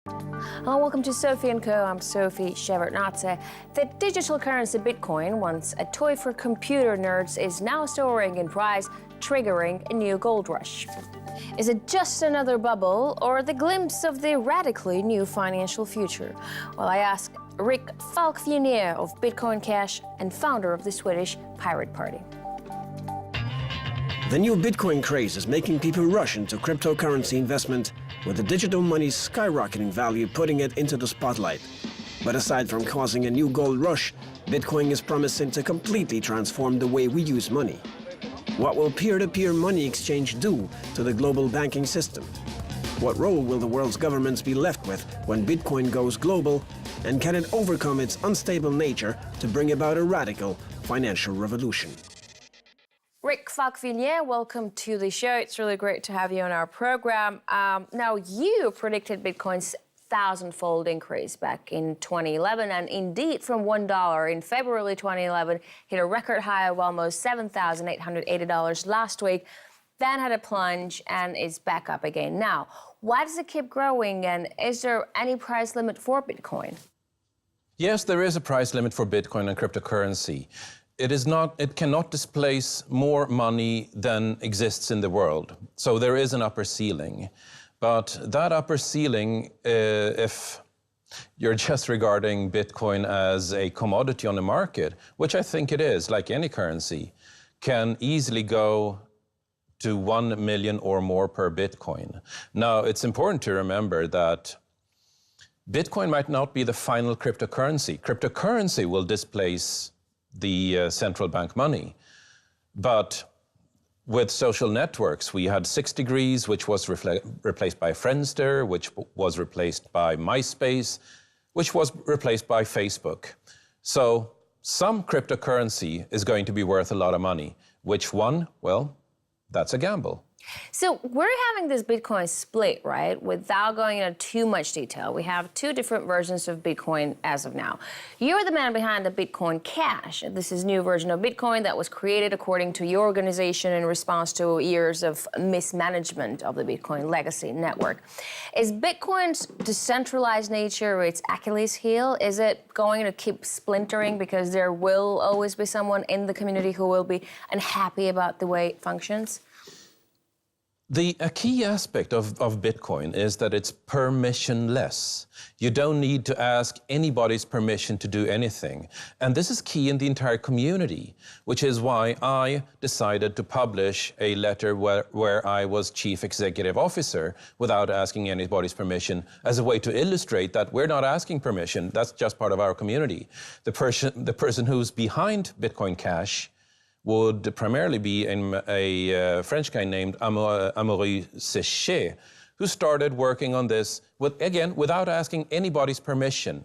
Hello, welcome to Sophie & Co. I'm Sophie Shevardnadze. The digital currency Bitcoin, once a toy for computer nerds, is now soaring in price, triggering a new gold rush. Is it just another bubble or the glimpse of the radically new financial future? Well, I asked Rick Falk-Vionier of Bitcoin Cash and founder of the Swedish Pirate Party. The new Bitcoin craze is making people rush into cryptocurrency investment, with the digital money's skyrocketing value putting it into the spotlight. But aside from causing a new gold rush, Bitcoin is promising to completely transform the way we use money. What will peer-to-peer money exchange do to the global banking system? What role will the world's governments be left with when Bitcoin goes global? And can it overcome its unstable nature to bring about a radical financial revolution? Rick Falk-Vionier, welcome to the show. It's really great to have you on our program. Now, you predicted Bitcoin's thousand-fold increase back in 2011, and indeed, from $1 in February 2011, hit a record high of almost $7,880 last week, then had a plunge and is back up again now. Why does it keep growing, and is there any price limit for Bitcoin? Yes, there is a price limit for Bitcoin and cryptocurrency. It cannot displace more money than exists in the world. So there is an upper ceiling. But that upper ceiling, if you're just regarding Bitcoin as a commodity on the market, which I think it is, like any currency, can easily go to 1 million or more per Bitcoin. Now, it's important to remember that Bitcoin might not be the final cryptocurrency. Cryptocurrency will displace the central bank money. But with social networks, we had 6 Degrees, which was replaced by Friendster, which was replaced by MySpace, which was replaced by Facebook. So some cryptocurrency is going to be worth a lot of money. Which one? Well, that's a gamble. So we're having this Bitcoin split, right? Without going into too much detail, we have 2 different versions of Bitcoin as of now. You're the man behind the Bitcoin Cash. This is a new version of Bitcoin that was created according to your organization in response to years of mismanagement of the Bitcoin legacy network. Is Bitcoin's decentralized nature its Achilles heel? Is it going to keep splintering because there will always be someone in the community who will be unhappy about the way it functions? A key aspect of Bitcoin is that it's permissionless. You don't need to ask anybody's permission to do anything. And this is key in the entire community, which is why I decided to publish a letter where I was chief executive officer without asking anybody's permission, as a way to illustrate that we're not asking permission. That's just part of our community. The person who's behind Bitcoin Cash would primarily be a French guy named Amaury Séché, who started working on this, without asking anybody's permission.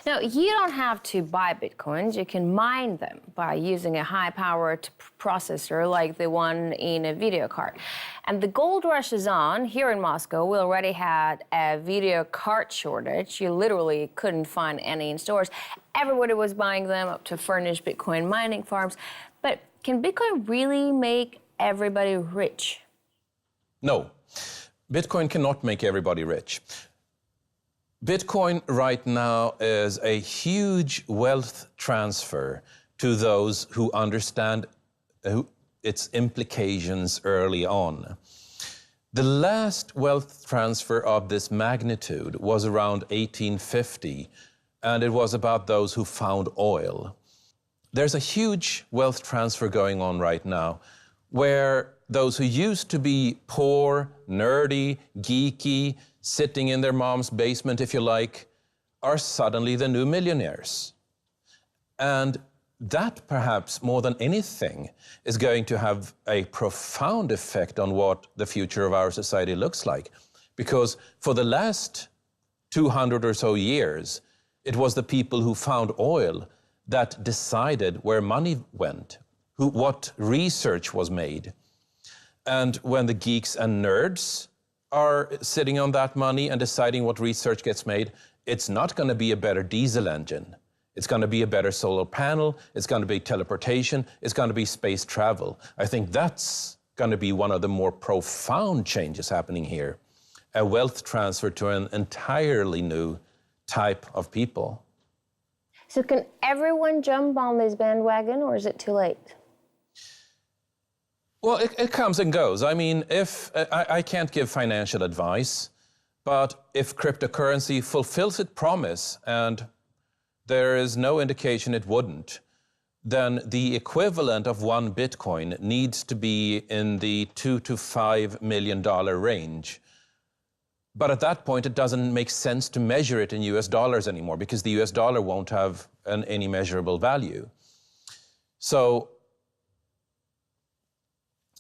Now, you don't have to buy Bitcoins. You can mine them by using a high-powered processor like the one in a video card. And the gold rush is on. Here in Moscow, we already had a video card shortage. You literally couldn't find any in stores. Everybody was buying them up to furnish Bitcoin mining farms. But can Bitcoin really make everybody rich? No, Bitcoin cannot make everybody rich. Bitcoin right now is a huge wealth transfer to those who understand its implications early on. The last wealth transfer of this magnitude was around 1850, and it was about those who found oil. There's a huge wealth transfer going on right now where those who used to be poor, nerdy, geeky, sitting in their mom's basement, if you like, are suddenly the new millionaires. And that, perhaps more than anything, is going to have a profound effect on what the future of our society looks like. Because for the last 200 or so years, it was the people who found oil that decided where money went, what research was made. And when the geeks and nerds are sitting on that money and deciding what research gets made, it's not going to be a better diesel engine. It's going to be a better solar panel. It's going to be teleportation. It's going to be space travel. I think that's going to be one of the more profound changes happening here. a wealth transfer to an entirely new type of people. So can everyone jump on this bandwagon, or is it too late? Well, it comes and goes. I mean, if I can't give financial advice, but if cryptocurrency fulfills its promise, and there is no indication it wouldn't, then the equivalent of one Bitcoin needs to be in the $2 to $5 million range. But at that point, it doesn't make sense to measure it in US dollars anymore, because the US dollar won't have any measurable value. So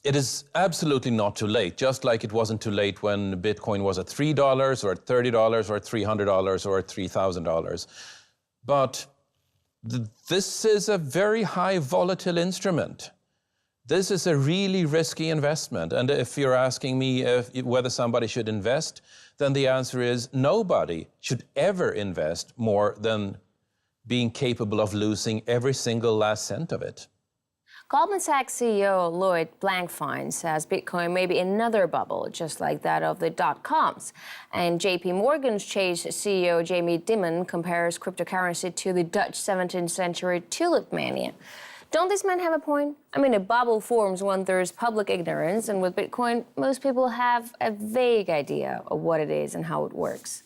it is absolutely not too late, just like it wasn't too late when Bitcoin was at $3 or at $30 or at $300 or at $3,000. But this is a very high volatile instrument. This is a really risky investment. And if you're asking me whether somebody should invest, then the answer is nobody should ever invest more than being capable of losing every single last cent of it. Goldman Sachs CEO Lloyd Blankfein says Bitcoin may be another bubble, just like that of the dot-coms. And JP Morgan's Chase CEO Jamie Dimon compares cryptocurrency to the Dutch 17th century tulip mania. Don't these men have a point? I mean, a bubble forms when there's public ignorance, and with Bitcoin, most people have a vague idea of what it is and how it works.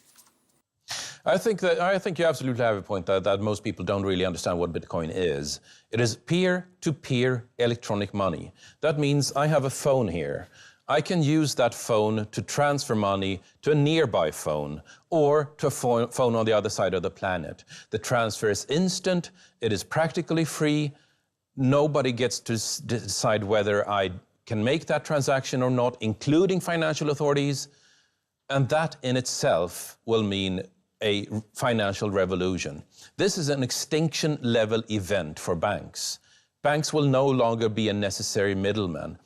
I think you absolutely have a point that most people don't really understand what Bitcoin is. It is peer-to-peer electronic money. That means I have a phone here. I can use that phone to transfer money to a nearby phone or to a phone on the other side of the planet. The transfer is instant, it is practically free. Nobody gets to decide whether I can make that transaction or not, including financial authorities. And that in itself will mean a financial revolution. This is an extinction-level event for banks. Banks will no longer be a necessary middleman.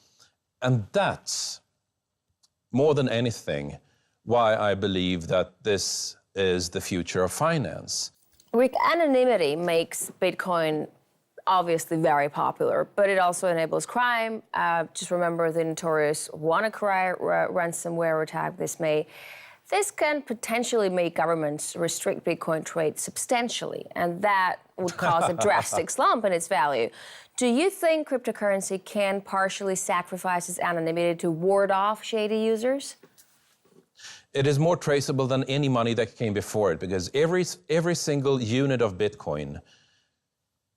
And that's, more than anything, why I believe that this is the future of finance. Rick, anonymity makes Bitcoin obviously very popular, but it also enables crime. Just remember the notorious WannaCry ransomware attack this May. This can potentially make governments restrict Bitcoin trade substantially, and that would cause a drastic slump in its value. Do you think cryptocurrency can partially sacrifice its anonymity to ward off shady users? It is more traceable than any money that came before it, because every single unit of Bitcoin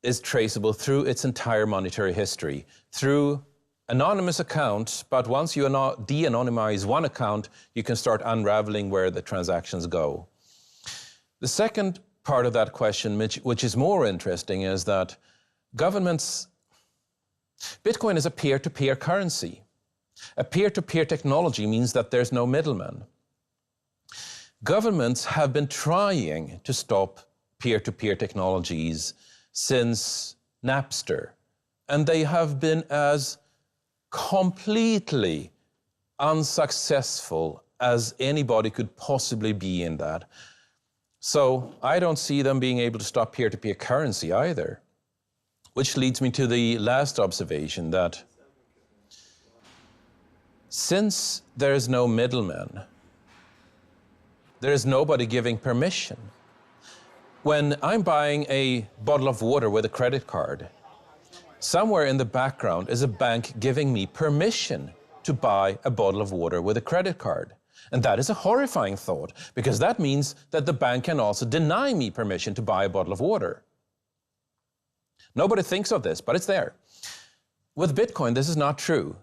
is traceable through its entire monetary history, through anonymous accounts, but once you de-anonymize one account, you can start unraveling where the transactions go. The second part of that question, which is more interesting, is that Bitcoin is a peer-to-peer currency. A peer-to-peer technology means that there's no middleman. Governments have been trying to stop peer-to-peer technologies since Napster, and they have been as completely unsuccessful as anybody could possibly be in that. So I don't see them being able to stop peer-to-peer currency either. Which leads me to the last observation, that since there is no middleman, there is nobody giving permission. When I'm buying a bottle of water with a credit card, somewhere in the background is a bank giving me permission to buy a bottle of water with a credit card. And that is a horrifying thought, because that means that the bank can also deny me permission to buy a bottle of water. Nobody thinks of this, but it's there. With Bitcoin, this is not true.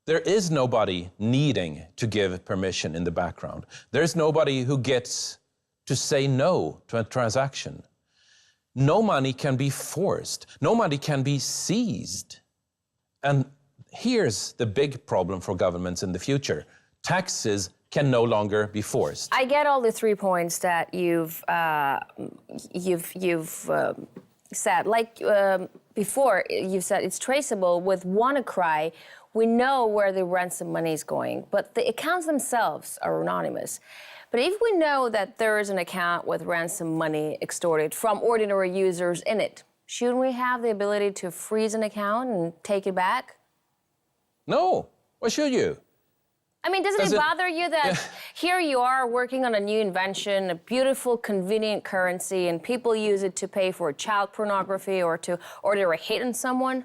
There is nobody needing to give permission in the background. There's nobody who gets to say no to a transaction. No money can be forced. No money can be seized. And here's the big problem for governments in the future. Taxes can no longer be forced. I get all the 3 points that you've said. Like before, you said it's traceable. With WannaCry, we know where the ransom money is going, but the accounts themselves are anonymous. But if we know that there is an account with ransom money extorted from ordinary users in it, shouldn't we have the ability to freeze an account and take it back? No. Why should you? I mean, doesn't it bother you that here you are working on a new invention, a beautiful, convenient currency, and people use it to pay for child pornography or they're hitting someone?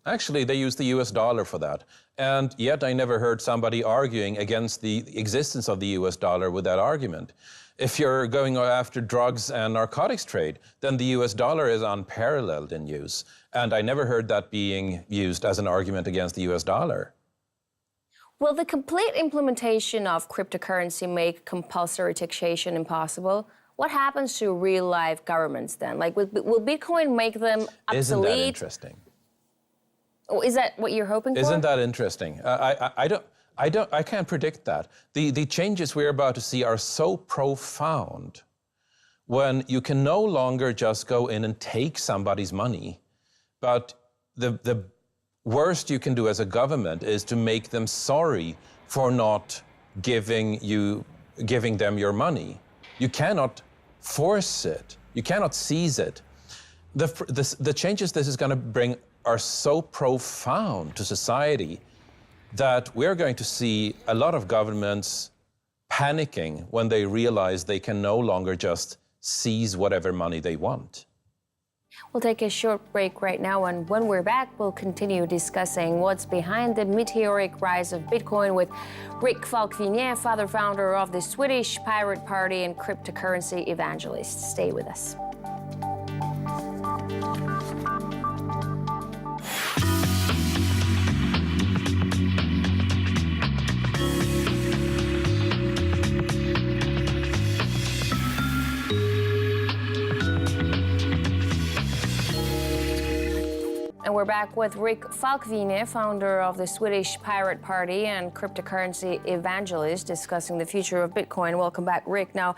Actually, they use the US dollar for that. And yet I never heard somebody arguing against the existence of the US dollar with that argument. If you're going after drugs and narcotics trade, then the US dollar is unparalleled in use. And I never heard that being used as an argument against the US dollar. Will the complete implementation of cryptocurrency make compulsory taxation impossible? What happens to real-life governments then? Like, will Bitcoin make them obsolete? Isn't that interesting? Oh, is that what you're hoping for? Isn't that interesting? I can't predict that. The changes we're about to see are so profound when you can no longer just go in and take somebody's money, but the worst you can do as a government is to make them sorry for not giving them your money. You cannot force it. You cannot seize it. The changes this is going to bring are so profound to society that we're going to see a lot of governments panicking when they realize they can no longer just seize whatever money they want. We'll take a short break right now, and when we're back, we'll continue discussing what's behind the meteoric rise of Bitcoin with Rick Falkvinge, founder of the Swedish Pirate Party and cryptocurrency evangelist. Stay with us. And we're back with Rick Falkvinge, founder of the Swedish Pirate Party and cryptocurrency evangelist, discussing the future of Bitcoin. Welcome back, Rick. Now,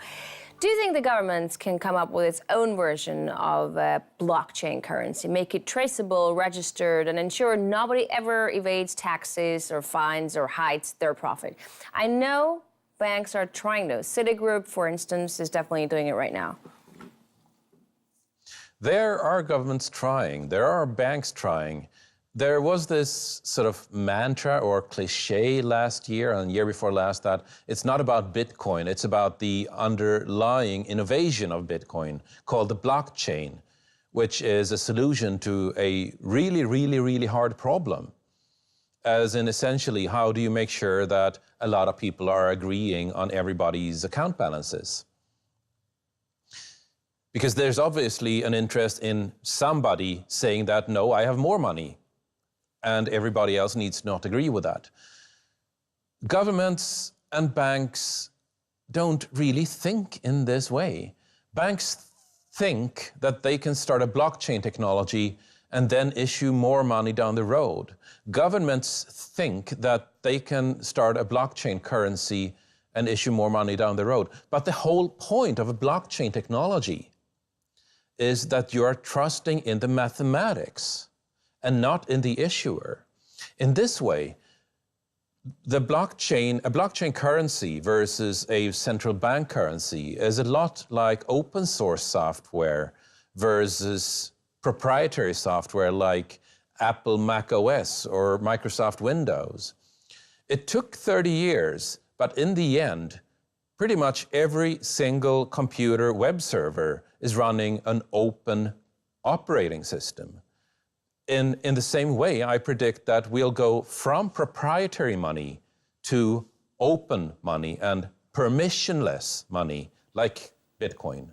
do you think the government can come up with its own version of a blockchain currency, make it traceable, registered, and ensure nobody ever evades taxes or fines or hides their profit? I know banks are trying to. Citigroup, for instance, is definitely doing it right now. There are governments trying, there are banks trying. There was this sort of mantra or cliche last year and the year before last that it's not about Bitcoin, it's about the underlying innovation of Bitcoin called the blockchain, which is a solution to a really hard problem. As in essentially, how do you make sure that a lot of people are agreeing on everybody's account balances? Because there's obviously an interest in somebody saying that, no, I have more money, and everybody else needs to not agree with that. Governments and banks don't really think in this way. Banks think that they can start a blockchain technology and then issue more money down the road. Governments think that they can start a blockchain currency and issue more money down the road. But the whole point of a blockchain technology is that you are trusting in the mathematics and not in the issuer. In this way, a blockchain currency versus a central bank currency is a lot like open source software versus proprietary software like Apple Mac OS or Microsoft Windows. It took 30 years, but in the end, pretty much every single computer web server is running an open operating system. In the same way, I predict that we'll go from proprietary money to open money and permissionless money like Bitcoin.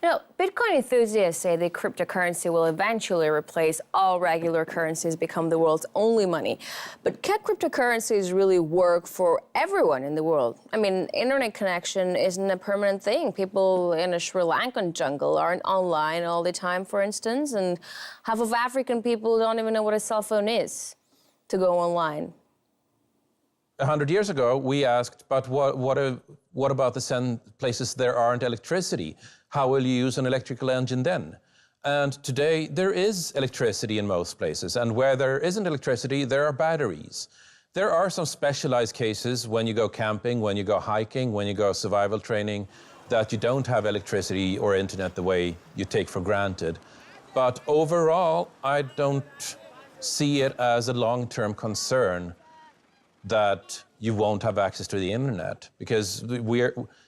You know, Bitcoin enthusiasts say that cryptocurrency will eventually replace all regular currencies, become the world's only money. But can cryptocurrencies really work for everyone in the world? I mean, internet connection isn't a permanent thing. People in a Sri Lankan jungle aren't online all the time, for instance, and half of African people don't even know what a cell phone is to go online. 100 years ago, we asked, but what about the places there aren't electricity? How will you use an electrical engine then? And today, there is electricity in most places. And where there isn't electricity, there are batteries. There are some specialized cases when you go camping, when you go hiking, when you go survival training, that you don't have electricity or internet the way you take for granted. But overall, I don't see it as a long-term concern. that you won't have access to the internet, because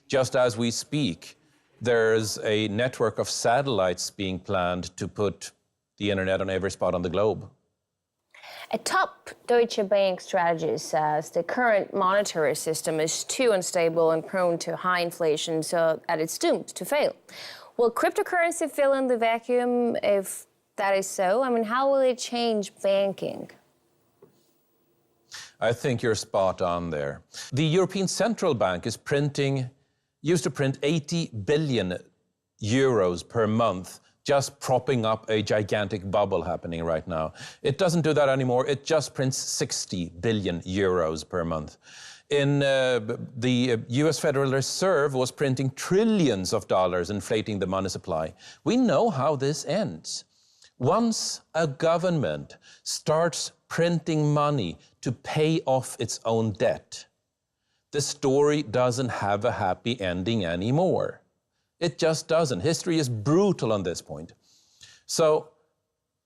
just as we speak, there's a network of satellites being planned to put the internet on every spot on the globe. A top Deutsche Bank strategist says the current monetary system is too unstable and prone to high inflation, so that it's doomed to fail. Will cryptocurrency fill in the vacuum if that is so? I mean, how will it change banking? I think you're spot on there. The European Central Bank is used to print 80 billion euros per month, just propping up a gigantic bubble happening right now. It doesn't do that anymore. It just prints 60 billion euros per month. The US Federal Reserve was printing trillions of dollars, inflating the money supply. We know how this ends. Once a government starts printing money to pay off its own debt, the story doesn't have a happy ending anymore. It just doesn't. History is brutal on this point. So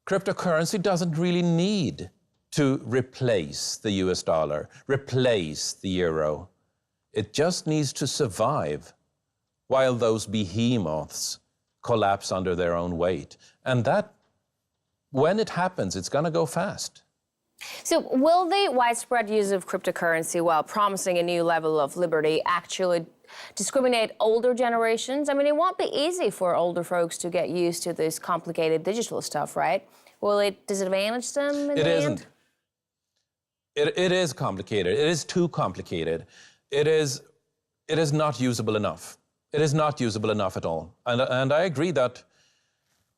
cryptocurrency doesn't really need to replace the US dollar, replace the euro. It just needs to survive while those behemoths collapse under their own weight. And that, when it happens, it's going to go fast. So will the widespread use of cryptocurrency while promising a new level of liberty actually discriminate older generations? I mean, it won't be easy for older folks to get used to this complicated digital stuff, right? Will it disadvantage them in the end? It isn't. It is complicated. It is too complicated. It is not usable enough. It is not usable enough at all. And I agree that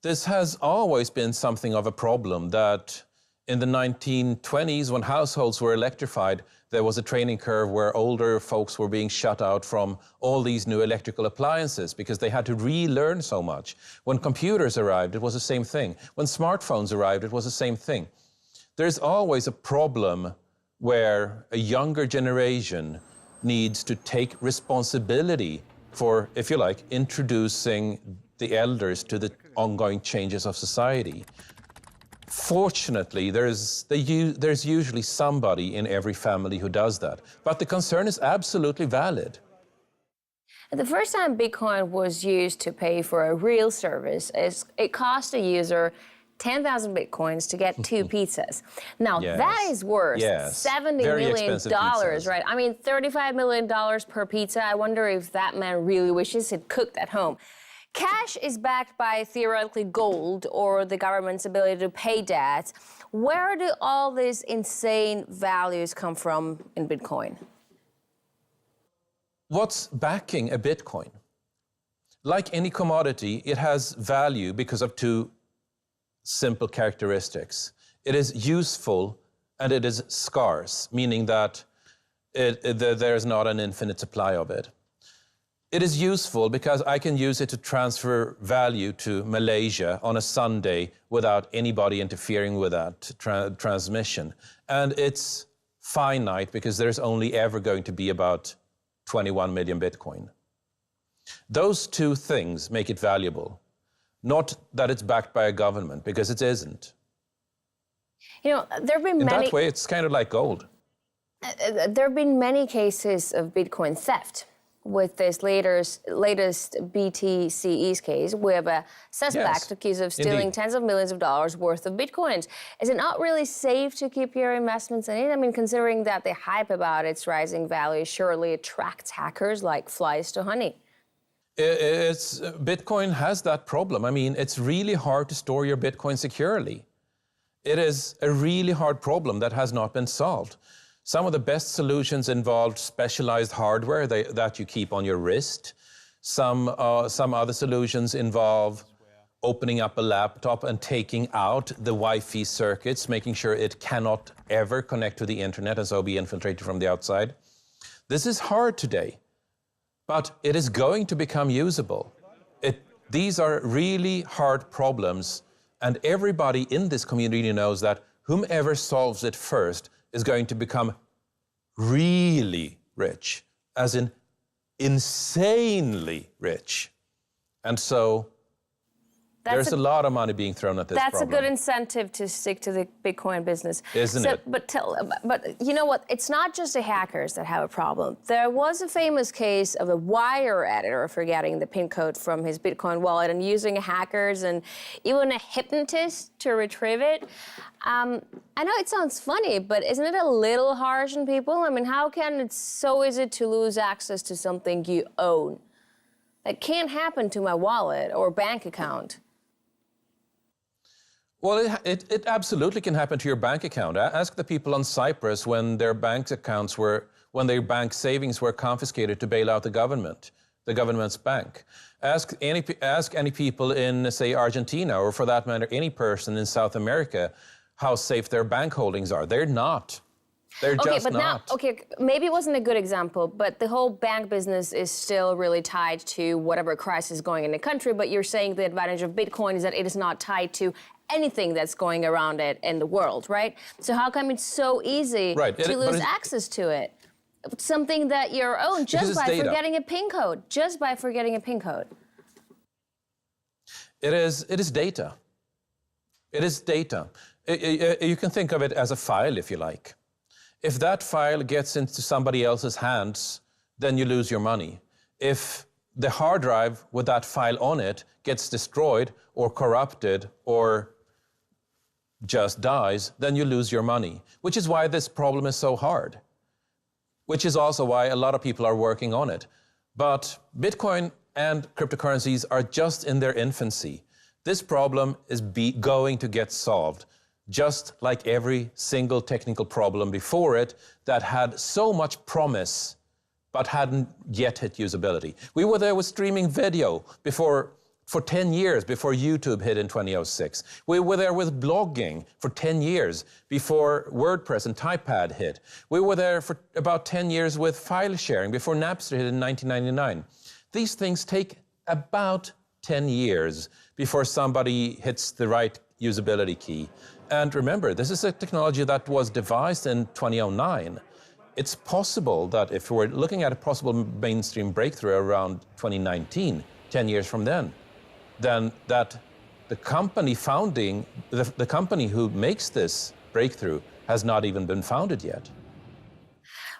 this has always been something of a problem, that in the 1920s, when households were electrified, there was a training curve where older folks were being shut out from all these new electrical appliances because they had to relearn so much. When computers arrived, it was the same thing. When smartphones arrived, it was the same thing. There's always a problem where a younger generation needs to take responsibility for, if you like, introducing the elders to the ongoing changes of society. Fortunately, there's usually somebody in every family who does that. But the concern is absolutely valid. The first time Bitcoin was used to pay for a real service, it cost a user 10,000 Bitcoins to get 2 pizzas. Now, Yes. that is worth Yes. $70 Very million, expensive pizzas. right? I mean, $35 million per pizza. I wonder if that man really wishes he'd cooked at home. Cash is backed by theoretically gold or the government's ability to pay debt. Where do all these insane values come from in Bitcoin? What's backing a Bitcoin? Like any commodity, it has value because of 2 simple characteristics. It is useful and it is scarce, meaning that there's not an infinite supply of it. It is useful because I can use it to transfer value to Malaysia on a Sunday without anybody interfering with that transmission. And it's finite because there's only ever going to be about 21 million Bitcoin. Those 2 things make it valuable. Not that it's backed by a government, because it isn't. You know, there have been In many... that way, it's kind of like gold. There have been many cases of Bitcoin theft. With this latest BTCE's case, we have a suspect accused of stealing tens of millions of dollars worth of Bitcoins. Is it not really safe to keep your investments in it? I mean, considering that the hype about its rising value surely attracts hackers like flies to honey. Bitcoin has that problem. I mean, it's really hard to store your Bitcoin securely. It is a really hard problem that has not been solved. Some of the best solutions involved specialized hardware that you keep on your wrist. Some other solutions involve opening up a laptop and taking out the Wi-Fi circuits, making sure it cannot ever connect to the internet and so be infiltrated from the outside. This is hard today, but it is going to become usable. These are really hard problems, and everybody in this community knows that whomever solves it first is going to become really rich, as in insanely rich. And so There's a lot of money being thrown at this That's problem. a good incentive to stick to the Bitcoin business. Isn't it? But you know what? It's not just the hackers that have a problem. There was a famous case of a wire editor forgetting the PIN code from his Bitcoin wallet and using hackers and even a hypnotist to retrieve it. I know it sounds funny, but isn't it a little harsh on people? I mean, how can it so easy to lose access to something you own? That can't happen to my wallet or bank account. Well, it absolutely can happen to your bank account. Ask the people on Cyprus when their bank savings were confiscated to bail out the government's bank. Ask any people in, say, Argentina, or for that matter, any person in South America, how safe their bank holdings are. They're not. They're just not. Maybe it wasn't a good example, but the whole bank business is still really tied to whatever crisis is going in the country. But you're saying the advantage of Bitcoin is that it is not tied to anything that's going around it in the world, right? So how come it's so easy to lose access to it? Something that you own just by forgetting a PIN code, It is data. It is data. You can think of it as a file, if you like. If that file gets into somebody else's hands, then you lose your money. If the hard drive with that file on it gets destroyed or corrupted or just dies, then you lose your money, which is why this problem is so hard, which is also why a lot of people are working on it. But Bitcoin and cryptocurrencies are just in their infancy. This problem is going to get solved, just like every single technical problem before it that had so much promise but hadn't yet hit usability. We were there with streaming video for 10 years before YouTube hit in 2006. We were there with blogging for 10 years before WordPress and Typepad hit. We were there for about 10 years with file sharing before Napster hit in 1999. These things take about 10 years before somebody hits the right usability key. And remember, this is a technology that was devised in 2009. It's possible that if we're looking at a possible mainstream breakthrough around 2019, 10 years from then that the company the company who makes this breakthrough has not even been founded yet.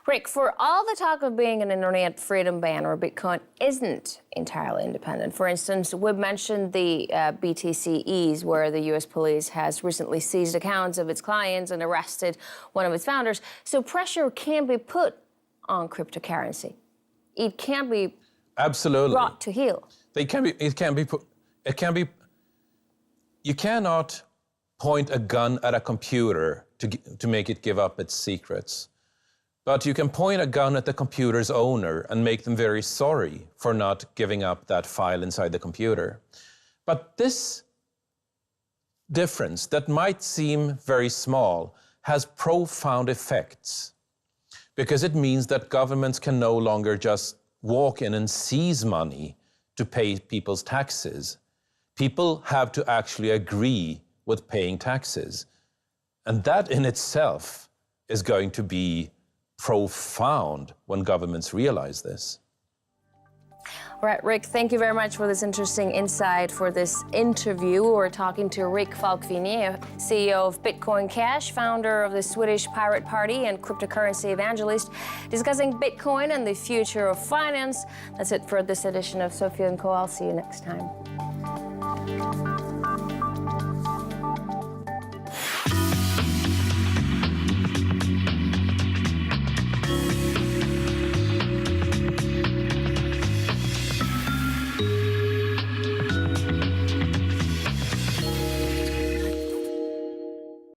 Rick, for all the talk of being an internet freedom banner, Bitcoin isn't entirely independent. For instance, we've mentioned the BTCs, where the U.S. police has recently seized accounts of its clients and arrested one of its founders. So pressure can be put on cryptocurrency. It can be brought to heel. You cannot point a gun at a computer to make it give up its secrets. But you can point a gun at the computer's owner and make them very sorry for not giving up that file inside the computer. But this difference that might seem very small has profound effects, because it means that governments can no longer just walk in and seize money to pay people's taxes. People have to actually agree with paying taxes. And that in itself is going to be profound when governments realize this. All right, Rick, thank you very much for this interesting insight for this interview. We're talking to Rick Falkvinge, CEO of Bitcoin Cash, founder of the Swedish Pirate Party and cryptocurrency evangelist, discussing Bitcoin and the future of finance. That's it for this edition of Sophie & Co. I'll see you next time.